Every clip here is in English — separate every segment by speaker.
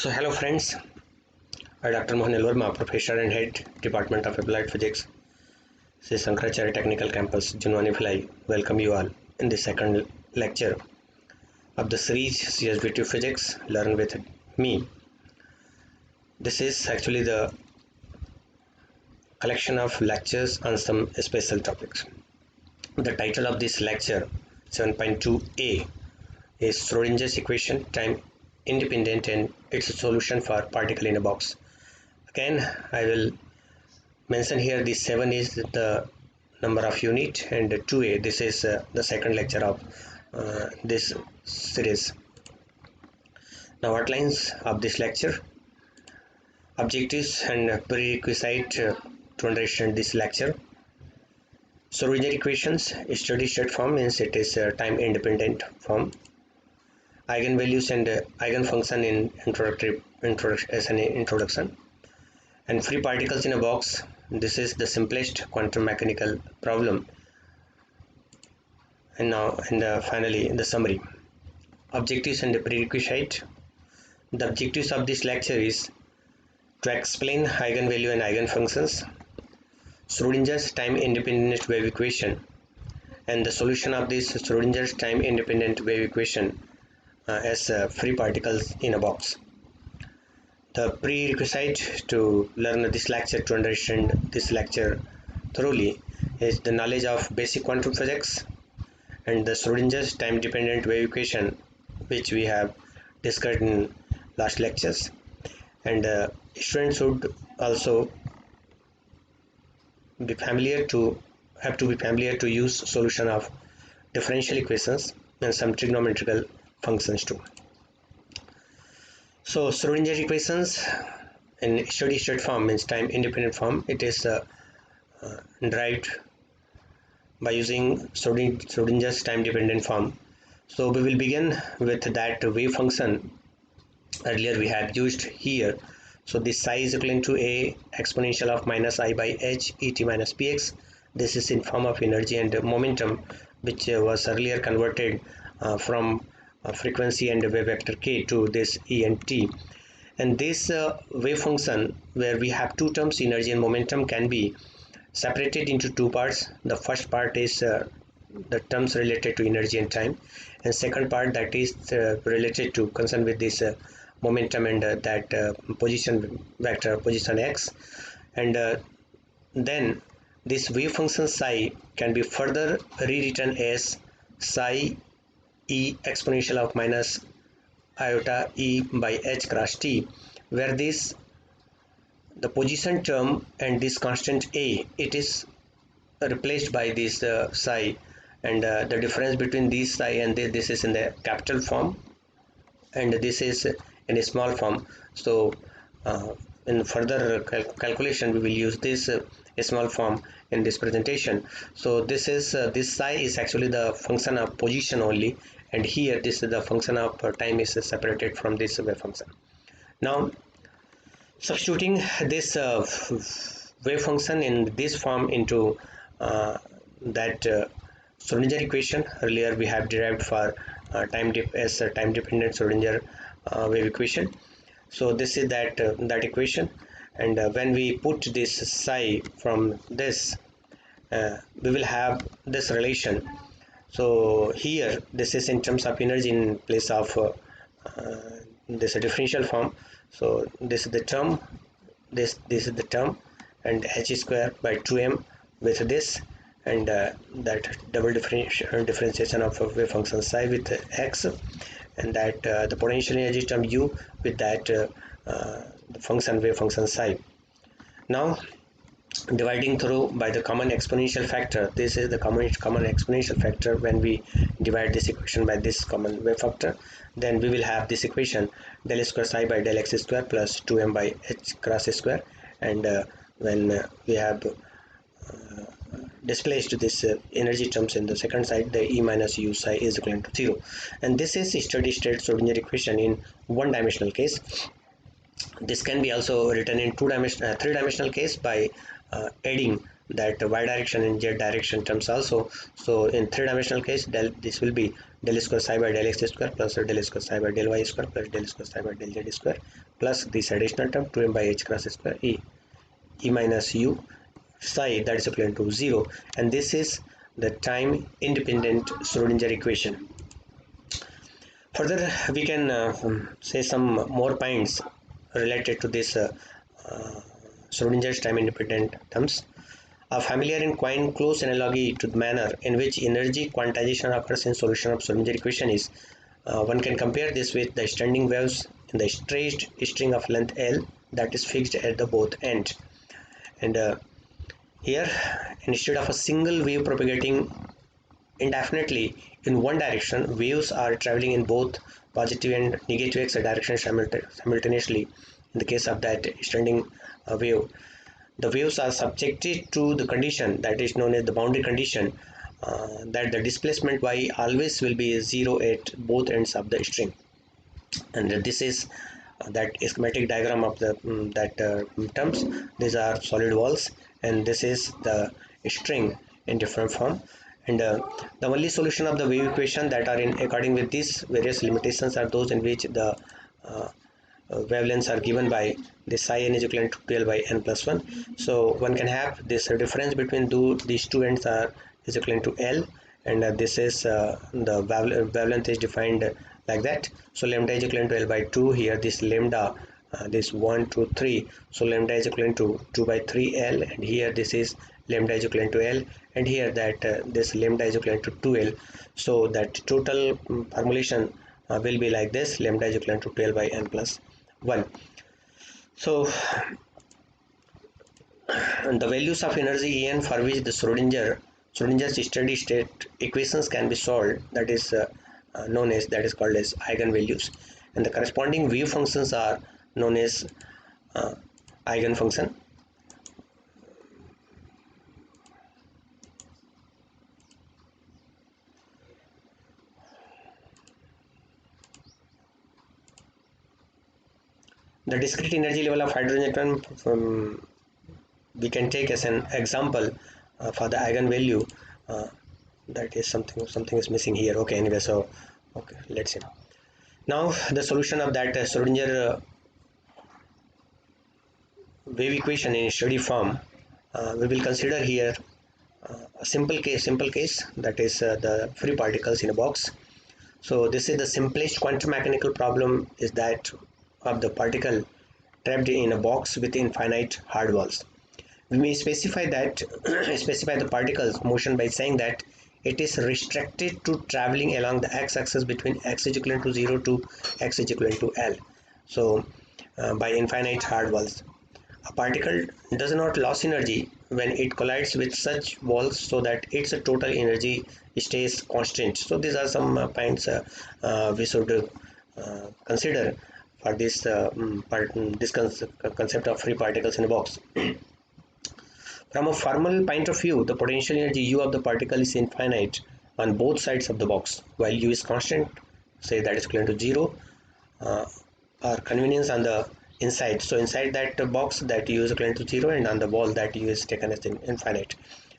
Speaker 1: So hello friends, Dr. Mohan Verma, Professor and Head Department of Applied Physics, Sri Shankaracharya Technical Campus, Junwani Bhilai, welcome you all in the second lecture of the series CSV2 Physics, Learn with me. This is actually the collection of lectures on some special topics. The title of this lecture 7.2a is Schrodinger's equation, time independent and its solution for particle in a box. Again, I will mention here the 7 is the number of unit and 2a, this is the second lecture of this series. Now outlines of this lecture, objectives and prerequisite to understand this lecture. Schrodinger equations, steady state form means it is a time independent form. Eigenvalues and eigenfunction in introduction, and free particles in a box. This is the simplest quantum mechanical problem. And now, finally, the summary. Objectives and the prerequisite. The objectives of this lecture is to explain eigenvalue and eigenfunctions, Schrodinger's time-independent wave equation, and the solution of this Schrodinger's time-independent wave equation as free particles in a box. The prerequisite to learn this lecture, to understand this lecture thoroughly, is the knowledge of basic quantum physics and the Schrodinger's time-dependent wave equation, which we have discussed in last lectures. And students should also be familiar to use solution of differential equations and some trigonometrical functions too. So Schrodinger equations in steady state form means time independent form. It is derived by using Schrodinger's time dependent form. So we will begin with that wave function. Earlier we have used here. So this psi is equivalent to a exponential of minus I by h et minus px. This is in form of energy and momentum, which was earlier converted from frequency and wave vector k to this E and t. And this wave function, where we have two terms, energy and momentum, can be separated into two parts. The first part is the terms related to energy and time, and second part that is related to concern with this momentum and that position vector, position x. And then this wave function psi can be further rewritten as psi e exponential of minus iota e by h cross t, where this the position term and this constant a, it is replaced by this psi, and the difference between this psi and this is in the capital form and this is in a small form. So in further calculation we will use this a small form in this presentation. So this is this psi is actually the function of position only, and here this is the function of time is separated from this wave function. Now substituting this wave function in this form into that Schrodinger equation, earlier we have derived for time dependent Schrodinger wave equation. So this is that equation, and when we put this psi from this, we will have this relation. So here this is in terms of energy in place of this differential form. So this is the term, this is the term, and h square by 2m with this, and that double differentiation of wave function psi with x, and that the potential energy term u with that the function wave function psi. Now dividing through by the common exponential factor, this is the common exponential factor. When we divide this equation by this common wave factor, then we will have this equation del square psi by del x square plus 2m by h cross square, and when we have displaced this energy terms in the second side, the E minus U psi is equal to 0, and this is steady state Schrodinger equation in one-dimensional case. This can be also written in three-dimensional case by adding that y direction and z direction terms also. So in three-dimensional case, this will be del square psi by del x square plus del square psi by del y square plus del square psi by del z square plus this additional term 2m by h cross square e minus u psi that is equivalent to 0, and this is the time independent Schrodinger equation. Further, we can say some more points related to this Schrodinger's time independent terms. A familiar and quite close analogy to the manner in which energy quantization occurs in solution of Schrodinger equation is one can compare this with the standing waves in the stretched string of length L that is fixed at the both ends. And here, instead of a single wave propagating indefinitely in one direction, waves are traveling in both positive and negative x direction simultaneously. In the case of that standing wave, the waves are subjected to the condition that is known as the boundary condition, that the displacement y always will be 0 at both ends of the string. And this is that schematic diagram of the terms. These are solid walls, and this is the string in different form. And the only solution of the wave equation that are in according with these various limitations are those in which the wavelengths are given by the psi n is equivalent to 12 by n plus 1. So one can have this difference between these two ends are is equivalent to L, and this is the wavelength is defined like that. So lambda is equivalent to L by 2. Here this lambda this 1 2 3, so lambda is equivalent to 2 by 3 L, and here this is lambda is equivalent to L, and here that this lambda is equivalent to 2L. So that total formulation will be like this: lambda is equivalent to 12 by n plus 1. So the values of energy En for which the Schrodinger's steady state equations can be solved, that is known as, that is called as eigenvalues, and the corresponding wave functions are known as eigenfunction. The discrete energy level of hydrogen atom we can take as an example for the eigenvalue. That is something is missing here. Okay, anyway, so okay, let's see. Now the solution of that Schrodinger wave equation in steady form, we will consider here a simple case that is the free particles in a box. So this is the simplest quantum mechanical problem, is that of the particle trapped in a box with infinite hard walls. We may specify the particle's motion by saying that it is restricted to traveling along the x-axis between x is equivalent to 0 to x is equivalent to L. So by infinite hard walls, a particle does not lose energy when it collides with such walls, so that its total energy stays constant. So these are some points we should consider for this concept of free particles in a box. From a formal point of view, the potential energy U of the particle is infinite on both sides of the box, while U is constant, say that is equivalent to 0, or convenience on the inside. So inside that box, that U is equivalent to 0, and on the wall that U is taken as infinite.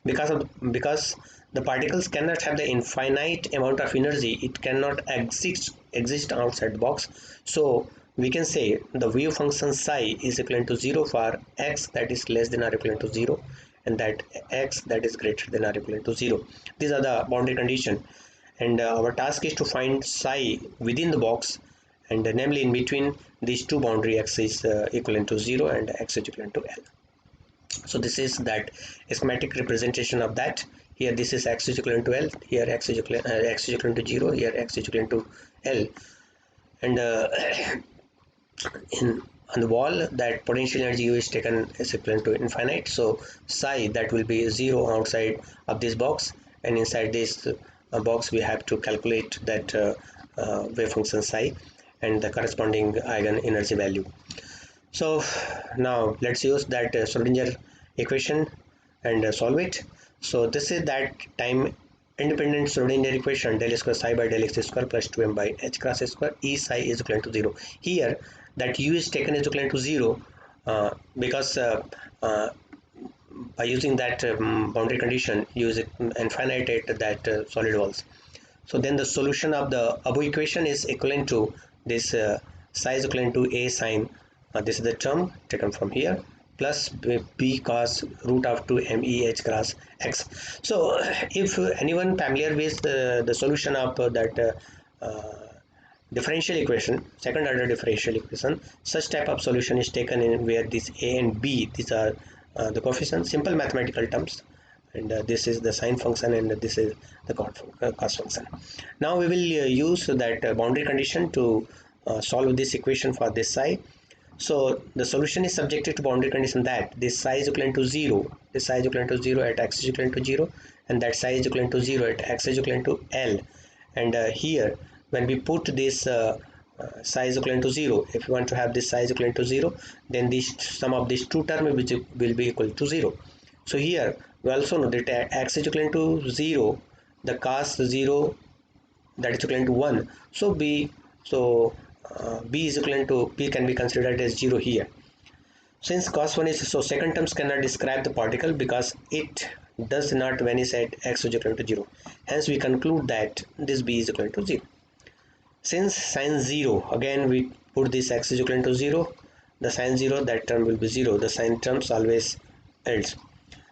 Speaker 1: Because the particles cannot have the infinite amount of energy, it cannot exist outside the box. So we can say the wave function psi is equivalent to 0 for x that is less than or equivalent to 0, and that x that is greater than or equivalent to 0. These are the boundary condition, and our task is to find psi within the box, and namely in between these two boundary, x is equivalent to 0 and x is equivalent to L. So this is that schematic representation of that. Here this is x is equivalent to L, here x is equivalent to 0, here x is equivalent to L, and on the wall that potential energy U is taken as equivalent to infinite. So psi that will be 0 outside of this box, and inside this box we have to calculate that wave function psi and the corresponding eigen energy value. So now let's use that Schrodinger equation and solve it. So this is that time independent Schrodinger equation: del square psi by del x square plus 2m by h cross square e psi is equal to 0. Here that U is taken as equivalent to 0 because by using that boundary condition, U is infinite at that solid walls. So then the solution of the above equation is equivalent to this psi is equivalent to a sine, this is the term taken from here, plus b cos root of 2 me h cross x. So if anyone familiar with the solution of that differential equation, second order differential equation, such type of solution is taken in where this a and b, these are the coefficients, simple mathematical terms, and this is the sine function and this is the cos function. Now we will use that boundary condition to solve this equation for this psi. So the solution is subjected to boundary condition that this psi is equivalent to 0, this psi is equivalent to 0 at x is equivalent to 0, and that psi is equivalent to 0 at x is equivalent to L. And here when we put this psi is equivalent to 0, if you want to have this psi is equivalent to 0, then this sum of these two terms will be equal to 0. So here we also know that x is equivalent to 0, the cos 0, that is equivalent to 1. So b is equivalent to, b can be considered as 0 here. Since cos 1 is, so second terms cannot describe the particle because it does not vanish at x is equal to 0. Hence we conclude that this b is equal to 0. Since sin 0, again we put this x is equal to 0, the sin 0, that term will be 0, the sin terms always else.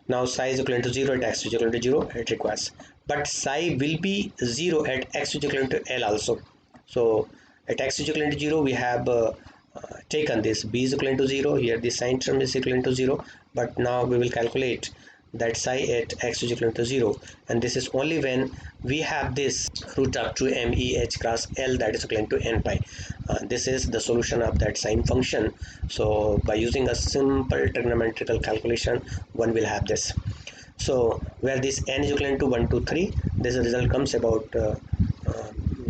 Speaker 1: Now psi is equivalent to 0 at x is equal to 0, it requires. But psi will be 0 at x is equivalent to L also. So at x is equivalent to 0, we have taken this b is equivalent to 0, here the sine term is equivalent to 0, but now we will calculate that psi at x is equivalent to 0, and this is only when we have this root of 2 me h cross L that is equivalent to n pi. This is the solution of that sine function. So by using a simple trigonometrical calculation, one will have this. So where this n is equivalent to 1, 2, 3, this result comes about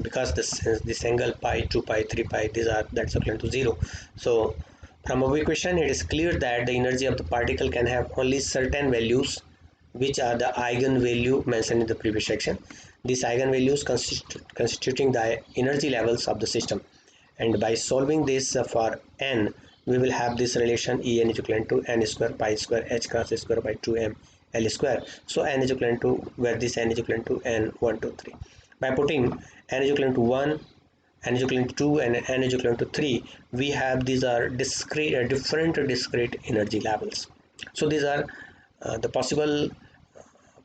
Speaker 1: because this angle pi, 2 pi, 3 pi, these are that's equivalent to 0. So from our equation it is clear that the energy of the particle can have only certain values, which are the eigenvalue mentioned in the previous section. These eigenvalues constituting the energy levels of the system, and by solving this for n, we will have this relation En is equivalent to n square pi square h cross square by 2m L square. So n is equivalent to, where this n is equivalent to n 1, 2, 3. By putting n is equivalent to 1, n is equivalent to 2 and n is equivalent to 3, we have these are discrete different discrete energy levels. So these are the possible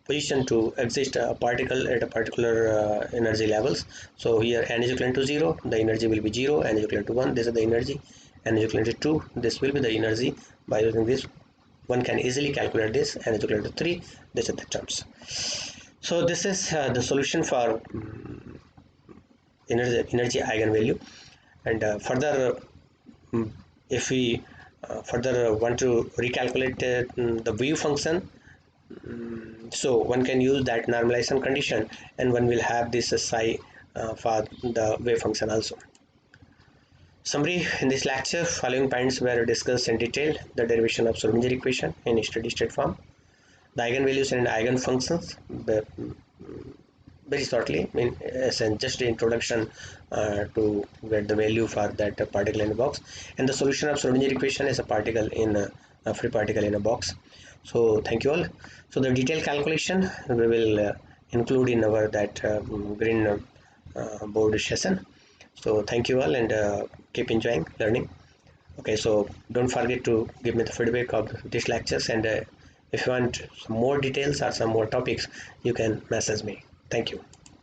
Speaker 1: position to exist a particle at a particular energy levels. So here n is equivalent to 0, the energy will be 0, n is equivalent to 1, this is the energy, n is equivalent to 2, this will be the energy. By using this, one can easily calculate this, n is equivalent to 3, this is the terms. So this is the solution for energy eigenvalue. And further, if we further want to recalculate the wave function, so one can use that normalization condition and one will have this psi for the wave function also. Summary: in this lecture, following points were discussed in detail: the derivation of Schrodinger equation in steady state form, the eigenvalues and eigenfunctions, very shortly, as just an introduction to get the value for that particle in a box, and the solution of Schrodinger equation as a particle in a free particle in a box. So thank you all. So the detailed calculation we will include in our that green board session. So thank you all, and keep enjoying learning. Okay, so don't forget to give me the feedback of these lectures, and if you want some more details or some more topics, you can message me. Thank you.